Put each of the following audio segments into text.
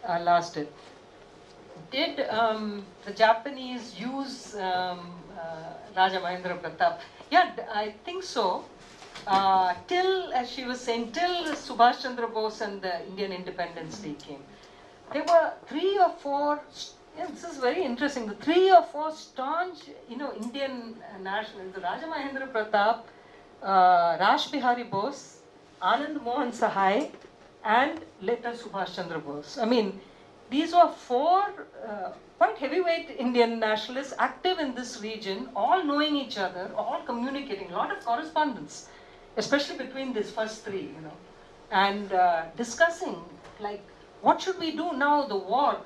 lasted. Did the Japanese use Raja Mahendra Pratap? Yeah, I think so. Till, as she was saying, till Subhash Chandra Bose and the Indian Independence Day came, there were 3 or 4. Yeah, this is very interesting. The 3 or 4 staunch, Indian nationals: Raja Mahendra Pratap, Raj Bihari Bose, Anand Mohan Sahai, and later Subhash Chandra Bose. I mean, these were 4 quite heavyweight Indian nationalists active in this region, all knowing each other, all communicating, a lot of correspondence, especially between these first 3, and discussing, like, what should we do now? The war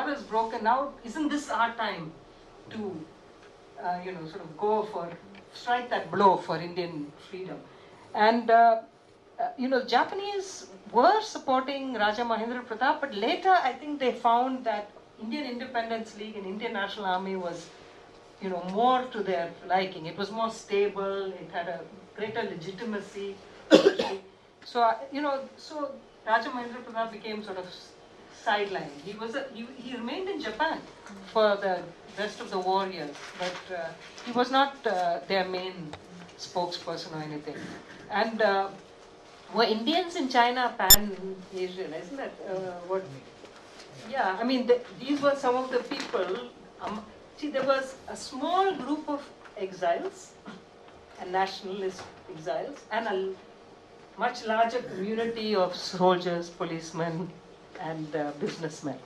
has broken out. Isn't this our time to, sort of strike that blow for Indian freedom? And Japanese were supporting Raja Mahendra Pratap, but later I think they found that Indian Independence League and Indian National Army was, more to their liking. It was more stable. It had a greater legitimacy. So Raja Mahendra Pratap became sort of sidelined. He remained in Japan for the rest of the war years, but he was not their main spokesperson or anything. And were Indians in China pan-Asian, isn't that what? Yeah, I mean, these were some of the people. See, there was a small group of exiles, and nationalist exiles, and a much larger community of soldiers, policemen, and businessmen.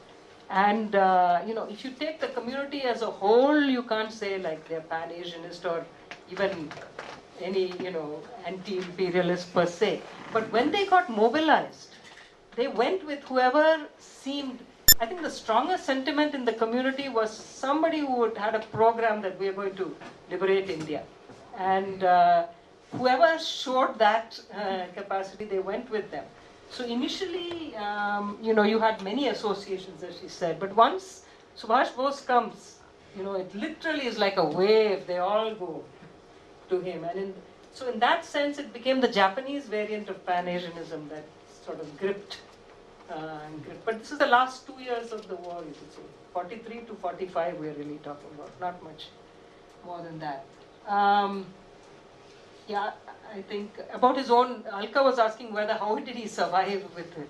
And, if you take the community as a whole, you can't say like they're pan-Asianist or even any, anti-imperialist per se. But when they got mobilized, they went with whoever seemed. I think the strongest sentiment in the community was somebody who had a program that we are going to liberate India. And whoever showed that capacity, they went with them. So initially, you had many associations, as she said. But once Subhash Bose comes, it literally is like a wave. They all go to him. And so in that sense, it became the Japanese variant of Pan-Asianism that sort of gripped. But this is the last 2 years of the war, you could say. 43 to 45 we're really talking about, not much more than that. Yeah, I think about his own, Alka was asking how did he survive with it.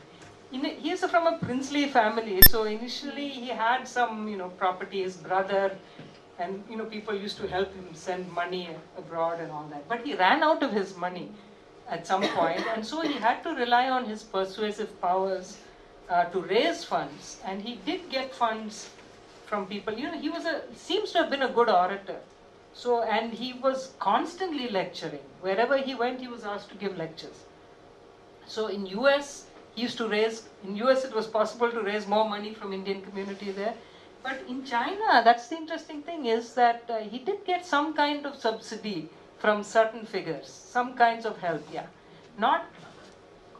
He is from a princely family, so initially he had some, property, his brother, and, people used to help him send money abroad and all that. But he ran out of his money at some point, and so he had to rely on his persuasive powers to raise funds, and he did get funds from people. He seems to have been a good orator. So, and he was constantly lecturing. Wherever he went, he was asked to give lectures. So in US, it was possible to raise more money from Indian community there. But in China, that's the interesting thing, is that he did get some kind of subsidy from certain figures, some kinds of help, yeah. Not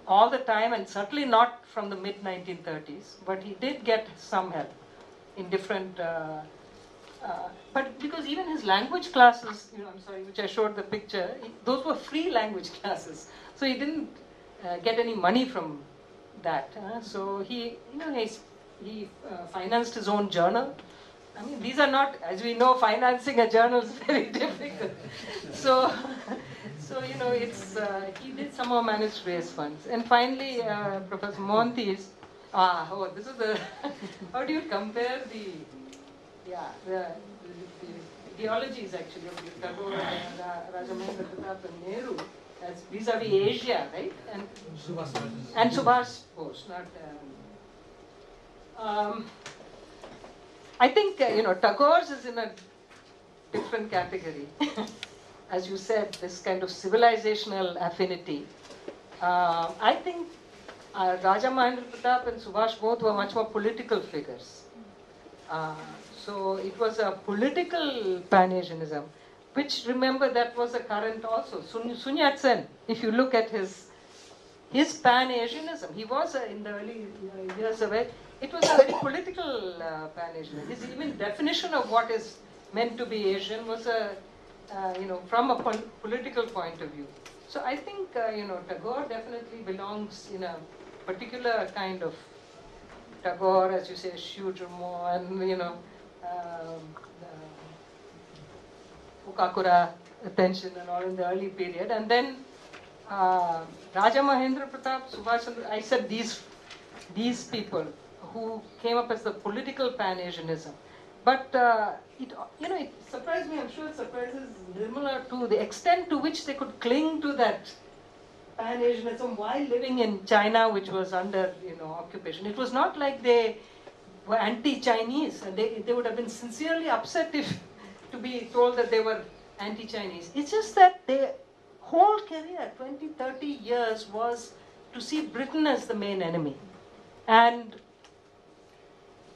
all the time, and certainly not from the mid-1930s, but he did get some help in different... but because even his language classes, which I showed the picture, those were free language classes. So he didn't get any money from that. So he financed his own journal. I mean, these are not, as we know, financing a journal is very difficult. So he did somehow manage to raise funds. And finally, Professor Mohanty's, this is the, how do you compare the ideologies actually of Tagore and Raja Mahendra Pratap and Nehru as vis-a-vis Asia, right? And Subhash Bose, not. I think Tagore's is in a different category. As you said, this kind of civilizational affinity. I think Raja Mahendra Pratap and Subhash both were much more political figures. So it was a political Pan-Asianism, which, remember, that was a current also. Sun Yat-sen, if you look at his Pan-Asianism, he was in the early years of it, it was a very political Pan-Asianism. His even definition of what is meant to be Asian was from a political point of view. So I think, Tagore definitely belongs in a particular kind of Tagore, as you say, Shujumo, and Okakura attention and all in the early period. And then Raja Mahendra Pratap, Subhash Chandra, I said these people who came up as the political Pan-Asianism. But it surprised me, I'm sure it surprises Nirmola too, the extent to which they could cling to that Pan-Asianism while living in China, which was under occupation. It was not like they were anti-Chinese, and they would have been sincerely upset if to be told that they were anti-Chinese. It's just that their whole career, 20, 30 years, was to see Britain as the main enemy. And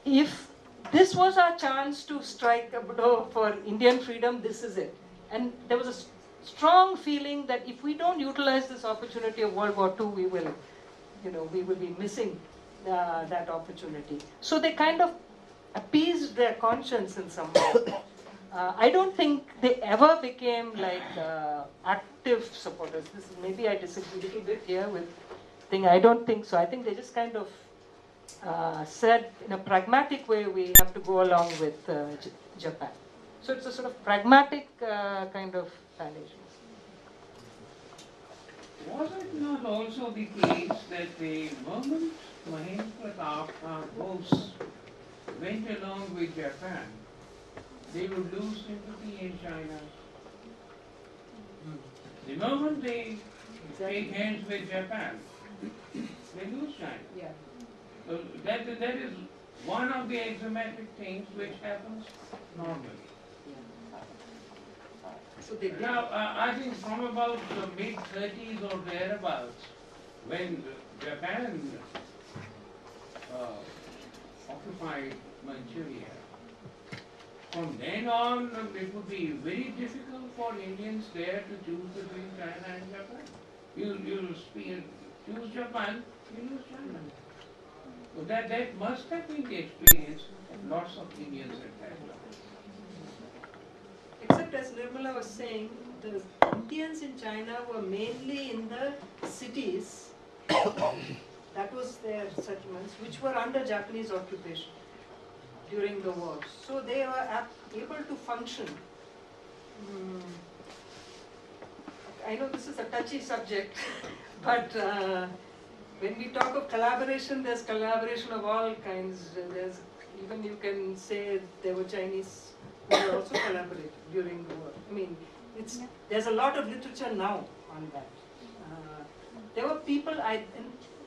if this was our chance to strike a blow for Indian freedom, this is it. And there was a strong feeling that if we don't utilize this opportunity of World War II, we will be missing that opportunity. So they kind of appeased their conscience in some way. I don't think they ever became like active supporters. Maybe I disagree a little bit here with thing. I don't think so. I think they just kind of said in a pragmatic way we have to go along with Japan. So it's a sort of pragmatic kind of Pan-Asianism. Was it not also the case that the moment Mahendra Pratap Bose went along with Japan, they would lose sympathy in China? The moment they take hands with Japan, they lose China. Yeah. So that is one of the axiomatic things which happens normally. So they Now, I think from about the mid-30s or thereabouts, when Japan occupied Manchuria, from then on it would be very difficult for Indians there to choose between China and Japan. You'll choose Japan, you lose China. So that must have been the experience of lots of Indians at that time. Except as Nirmola was saying, the Indians in China were mainly in the cities, that was their settlements, which were under Japanese occupation during the war. So they were able to function. I know this is a touchy subject, but when we talk of collaboration, there's collaboration of all kinds. Even you can say there were Chinese who were also collaborating during the war. I mean, there's a lot of literature now on that. There were people,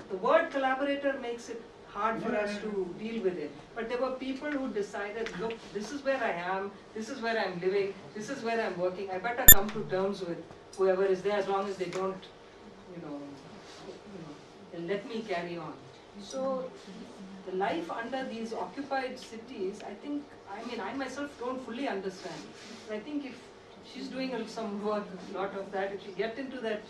the word collaborator makes it hard for us to deal with it. But there were people who decided, look, this is where I am, this is where I'm living, this is where I'm working. I better come to terms with whoever is there as long as they don't, let me carry on. So the life under these occupied cities, I myself don't fully understand. But I think if she's doing some work, a lot of that, if you get into that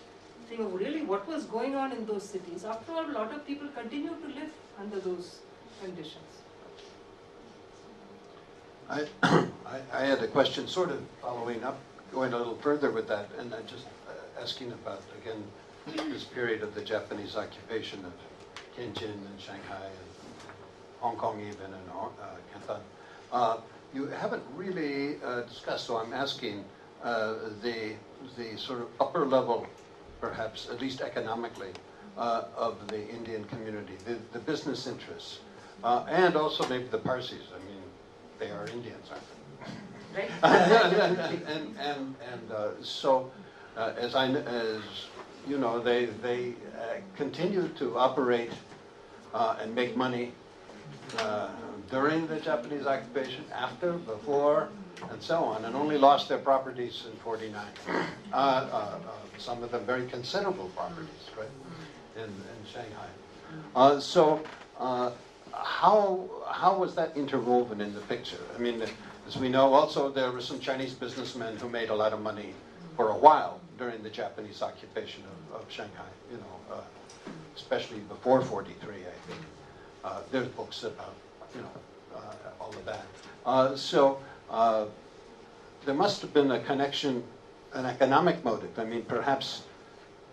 thing of really what was going on in those cities, after all, a lot of people continue to live under those conditions. I had a question sort of following up, going a little further with that, and I'm just asking about, again, this period of the Japanese occupation of Tianjin and Shanghai and Hong Kong even, and Canton. You haven't really discussed, so I'm asking the sort of upper level, perhaps, at least economically, of the Indian community, the business interests, and also maybe the Parsis. I mean, they are Indians, aren't they? Right. So, as you know, they continue to operate and make money during the Japanese occupation, after, before, and so on, and only lost their properties in '49. Some of them very considerable properties, right, in Shanghai. So how was that interwoven in the picture? I mean, as we know, also there were some Chinese businessmen who made a lot of money for a while during the Japanese occupation of Shanghai, especially before '43, I think. There's books about, all of that. So there must have been a connection, an economic motive. I mean, perhaps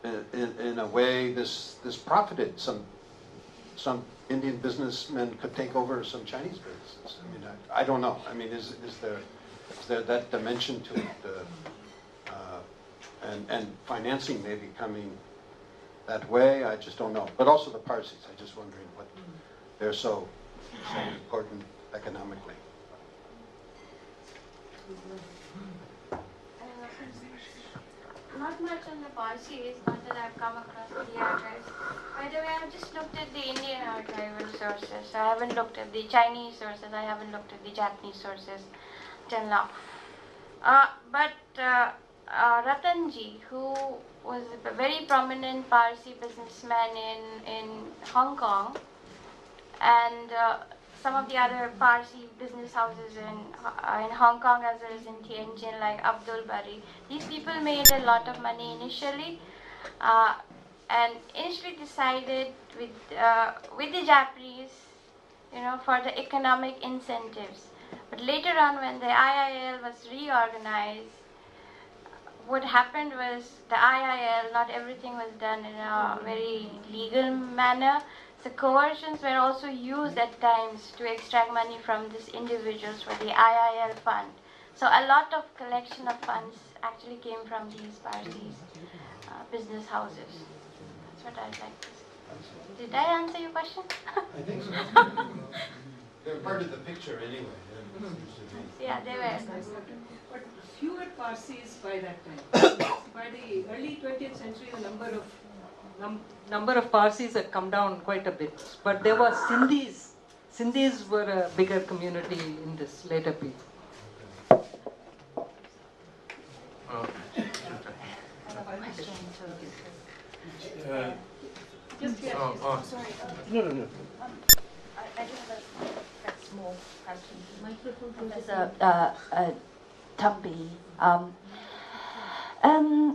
in a way this profited some Indian businessmen could take over some Chinese businesses. I mean, I don't know. I mean, is there that dimension to it? And financing may be coming that way. I just don't know. But also the Parsis. I'm just wondering what they're so important economically. Not much on the Parsis, not that I've come across the archives. By the way, I've just looked at the Indian archival sources. I haven't looked at the Chinese sources. I haven't looked at the Japanese sources till now. But Ratanji, who was a very prominent Parsi businessman in Hong Kong, and some of the other Parsi business houses in Hong Kong as well as in Tianjin, like Abdul Bari. These people made a lot of money initially, and initially decided with the Japanese, for the economic incentives. But later on, when the IIL was reorganized, what happened was the IIL, not everything was done in a very legal manner. So coercions were also used at times to extract money from these individuals for the IIL fund. So a lot of collection of funds actually came from these Parsis business houses. That's what I'd like to say. Did I answer your question? I think so. They're part of the picture anyway. Yeah, they were. But fewer Parsis by that time. By the early 20th century, the number of Parsis had come down quite a bit. But there were Sindhis. Sindhis were a bigger community in this later period. just here. Sorry. No. I just have a small question. Professor Thampi,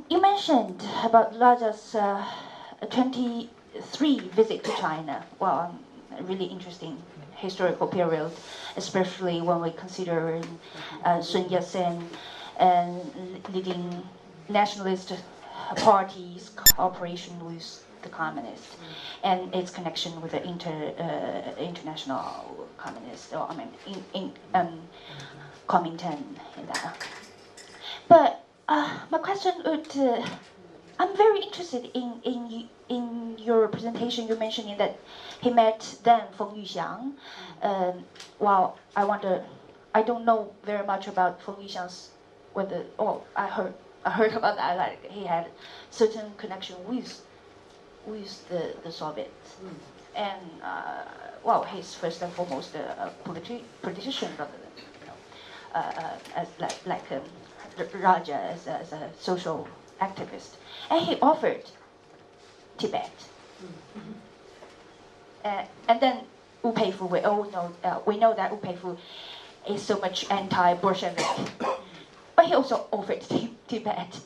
you mentioned about Raja's 23 visit to China. Well, a really interesting historical period, especially when we consider Sun Yat-sen and leading nationalist parties' cooperation with the communists and its connection with the international communists, or Comintern and that. But my question would, I'm very interested in your presentation. You're mentioning that he met then Feng Yuxiang. Well, I don't know very much about Feng Yuxiang's I heard about that. Like he had certain connection with the Soviets, and he's first and foremost a politician rather than as like Raja as a social activist, and he offered Tibet, and then Wu Peifu. We know that Wu Peifu is so much anti-Bolshevik, but he also offered Tibet,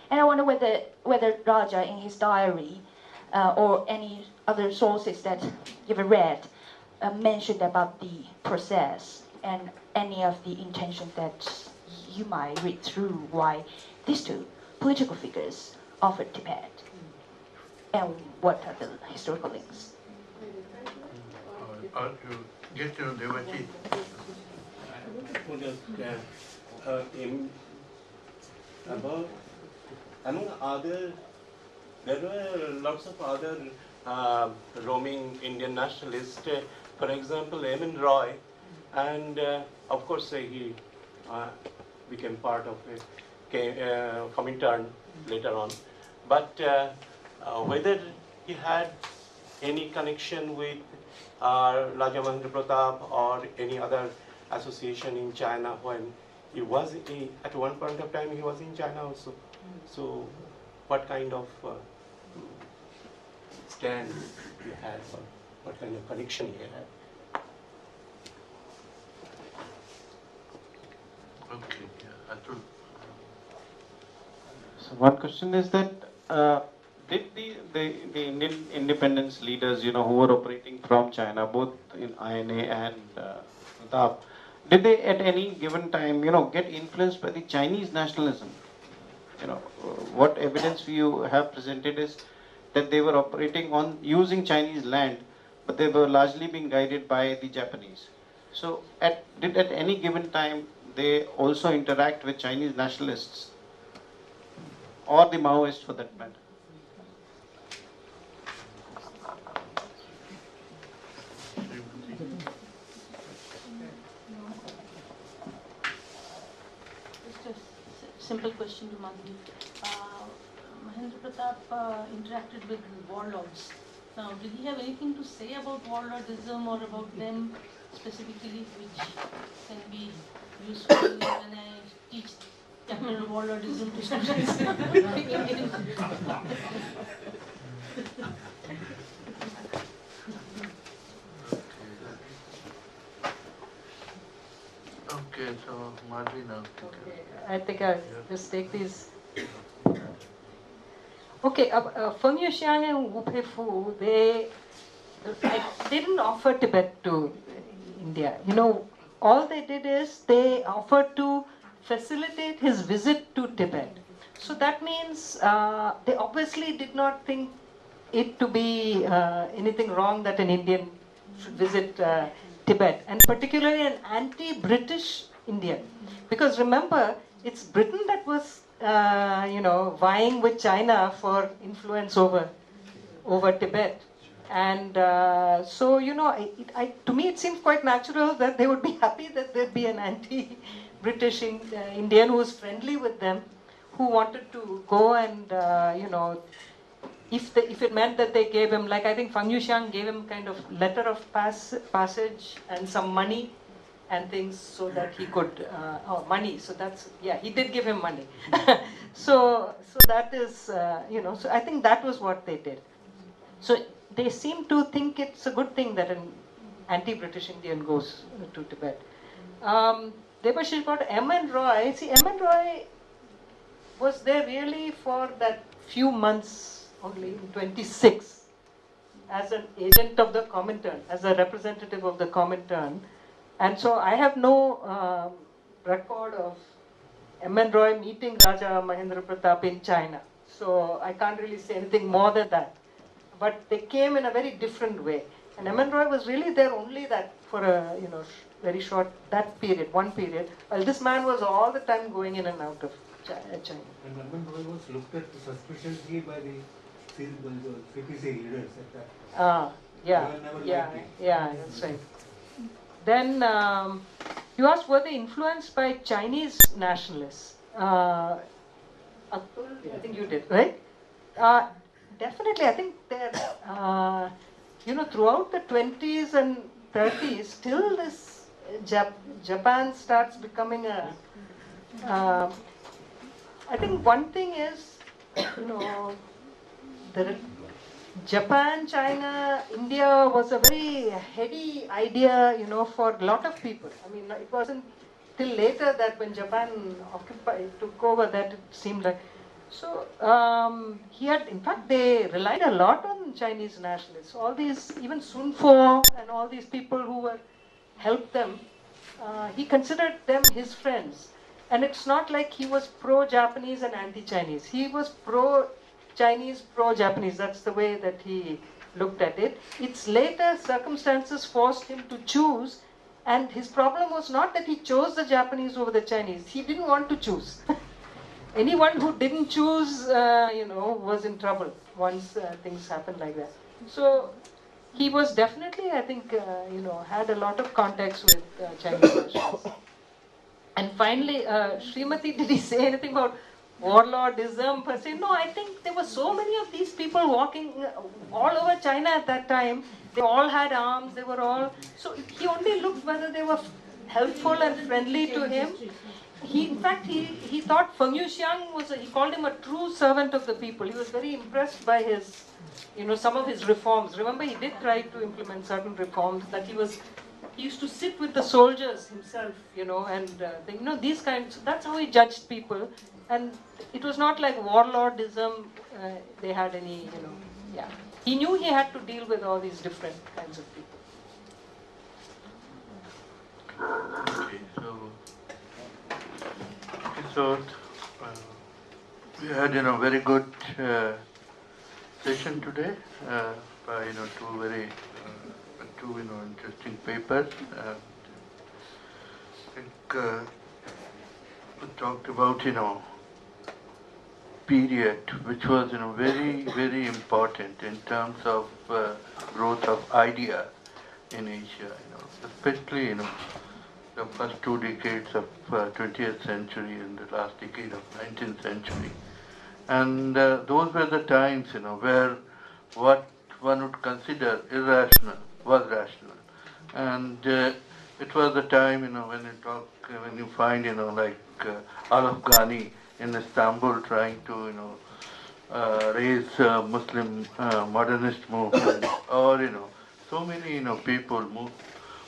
and I wonder whether Raja in his diary or any other sources that you've read mentioned about the process and any of the intentions that you might read through why these two political figures offered Tibet, and what are the historical links? Among other, there were lots of other roaming Indian nationalists. For example, M.N. Roy, and of course he became part of Comintern later on. But whether he had any connection with Raja Mahendra Pratap or any other association in China when he was at one point of time he was in China also. So what kind of stand he had, or what kind of connection he had? Okay, Atul. So one question is that did the Indian independence leaders, who were operating from China, both in INA and Pratap, did they at any given time, get influenced by the Chinese nationalism? What evidence you have presented is that they were operating on using Chinese land but they were largely being guided by the Japanese. So did at any given time they also interact with Chinese nationalists or the Maoists for that matter? Just a simple question to Madhavi. Mahendra Pratap interacted with warlords. Now, did he have anything to say about warlordism or about them specifically, which can be useful when I teach Tamil warlordism to students? Indian. Okay, so Madhavi now. Okay, I think I'll just take these. Okay, Feng Yuxiang and Wu Peifu, they didn't offer Tibet to India. You know, all they did is they offered to facilitate his visit to Tibet. So that means they obviously did not think it to be anything wrong that an Indian should visit Tibet, and particularly an anti-British Indian. Because remember, it's Britain that was vying with China for influence over Tibet. And so, to me it seems quite natural that they would be happy that there'd be an anti-British Indian who was friendly with them, who wanted to go and, if it meant that they gave him, like I think Feng Yuxiang gave him kind of letter of passage and some money and things so that he could, money, so that's, yeah, he did give him money. so that is, so I think that was what they did. So they seem to think it's a good thing that an anti-British Indian goes to Tibet. Debashish about M.N. Roy. See, M.N. Roy was there really for that few months only, in 26, as an agent of the Comintern, as a representative of the Comintern. And so I have no record of M.N. Roy meeting Raja Mahendra Pratap in China. So I can't really say anything more than that. But they came in a very different way. And M.N. Roy was really there only that for a very short, that period, one period. Well, this man was all the time going in and out of China. And M.N. Roy was looked at suspiciously by the CPC leaders at that. Yeah, that's right. Then you asked, were they influenced by Chinese nationalists? I think you did, right? Definitely, I think they're, throughout the 20s and 30s, till this Japan starts becoming a. I think one thing is, Japan, China, India was a very heady idea, for a lot of people. I mean, it wasn't till later that when Japan took over that it seemed like. So in fact, they relied a lot on Chinese nationalists. All these, even Sun Fo and all these people who helped them, he considered them his friends. And it's not like he was pro-Japanese and anti-Chinese. He was pro-Chinese, pro-Japanese. That's the way that he looked at it. It's later circumstances forced him to choose. And his problem was not that he chose the Japanese over the Chinese. He didn't want to choose. Anyone who didn't choose, was in trouble once things happened like that. So he was definitely, I think, had a lot of contacts with Chinese nationalists. And finally, Srimati, did he say anything about warlordism per se? No, I think there were so many of these people walking all over China at that time. They all had arms, they were all. So he only looked whether they were helpful and friendly to him. In fact, he thought Feng Yuxiang he called him a true servant of the people. He was very impressed by his, some of his reforms. Remember, he did try to implement certain reforms that he used to sit with the soldiers himself, and these kinds. That's how he judged people. And it was not like warlordism, they had any, yeah. He knew he had to deal with all these different kinds of people. Okay, so we had very good session today by two very two, interesting papers. I think we talked about, period which was, very, very important in terms of growth of ideas in Asia, especially, the first 2 decades of 20th century and the last decade of 19th century. And those were the times, where what one would consider irrational was rational. And it was the time, when you find, like Alaf Ghani in Istanbul trying to, raise Muslim modernist movement, or, so many, people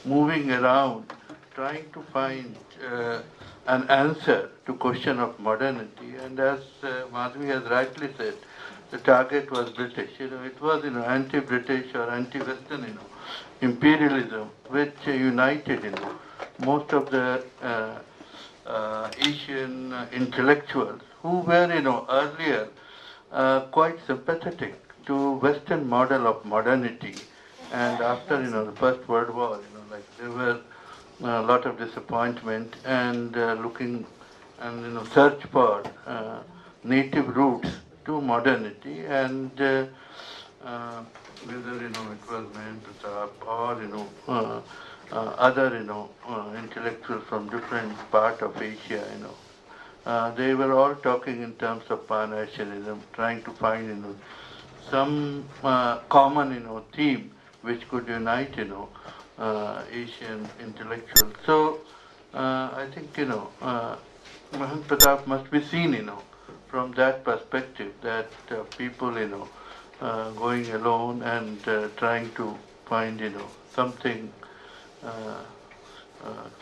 moving around trying to find an answer to question of modernity. And as Madhavi has rightly said, the target was British. It was, anti-British or anti-Western, imperialism, which united, most of the Asian intellectuals who were, earlier quite sympathetic to Western model of modernity. And after, the First World War, there were a lot of disappointment and looking and, search for native roots to modernity. And whether, it was Mahendra or, other, intellectuals from different part of Asia, they were all talking in terms of pan-Asianism, trying to find, some common, theme which could unite, Asian intellectuals. So I think, Mahendra Pratap must be seen, from that perspective, that people, going alone and trying to find, something,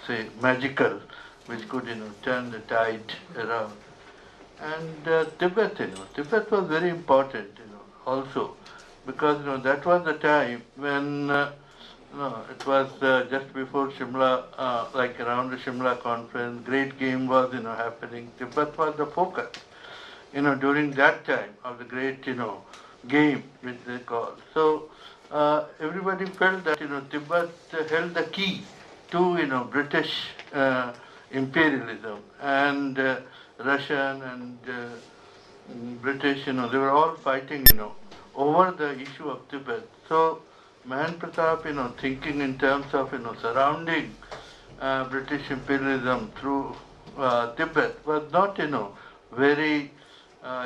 say, magical, which could, turn the tide around. And Tibet, Tibet was very important, also, because, that was the time when, it was just before Shimla, like around the Shimla conference, great game was, happening. Tibet was the focus, during that time of the great, game, which they call. So everybody felt that, Tibet held the key to, British imperialism, and Russian and British, they were all fighting, over the issue of Tibet. So Mahendra Pratap, thinking in terms of, surrounding British imperialism through Tibet was not, very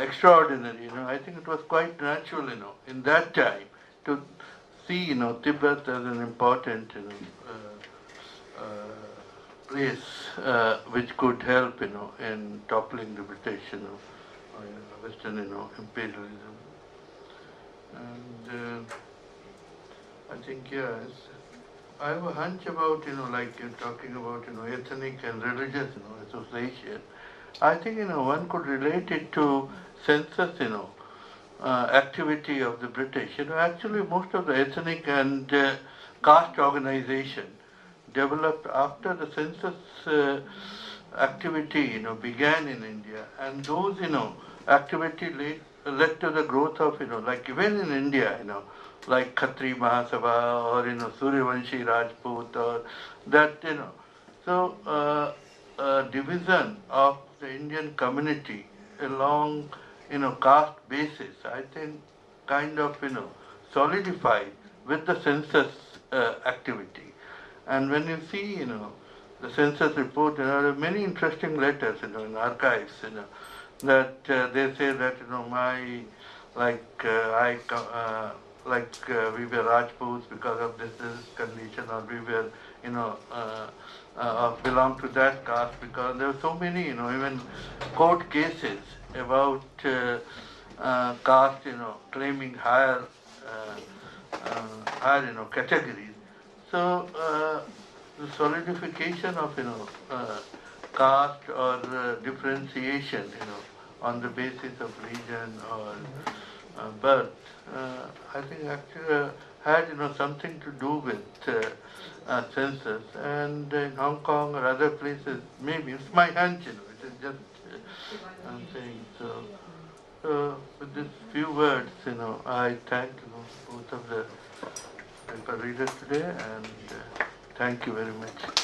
extraordinary. I think it was quite natural, in that time to see, Tibet as an important, place which could help, in toppling the British, or Western, imperialism. And I think, yes, I have a hunch about, like you're talking about, ethnic and religious, association. I think, one could relate it to census, activity of the British. Actually, most of the ethnic and caste organization developed after the census activity, began in India. And those, activity led to the growth of, like even in India, like Khatri Mahasabha or, Suryavanshi Rajput or that, So division of the Indian community along, caste basis, I think kind of, solidified with the census activity. And when you see, the census report, there are many interesting letters, in archives, that they say that, we were Rajputs because of this condition, or we were, belong to that caste, because there were so many, even court cases about caste, claiming higher, categories. So the solidification of, caste or differentiation, on the basis of religion or birth, I think actually had, something to do with census. And in Hong Kong or other places, maybe, it's my hunch, it is just, I'm saying. So with these few words, I thank, both of the paper reader today, and thank you very much.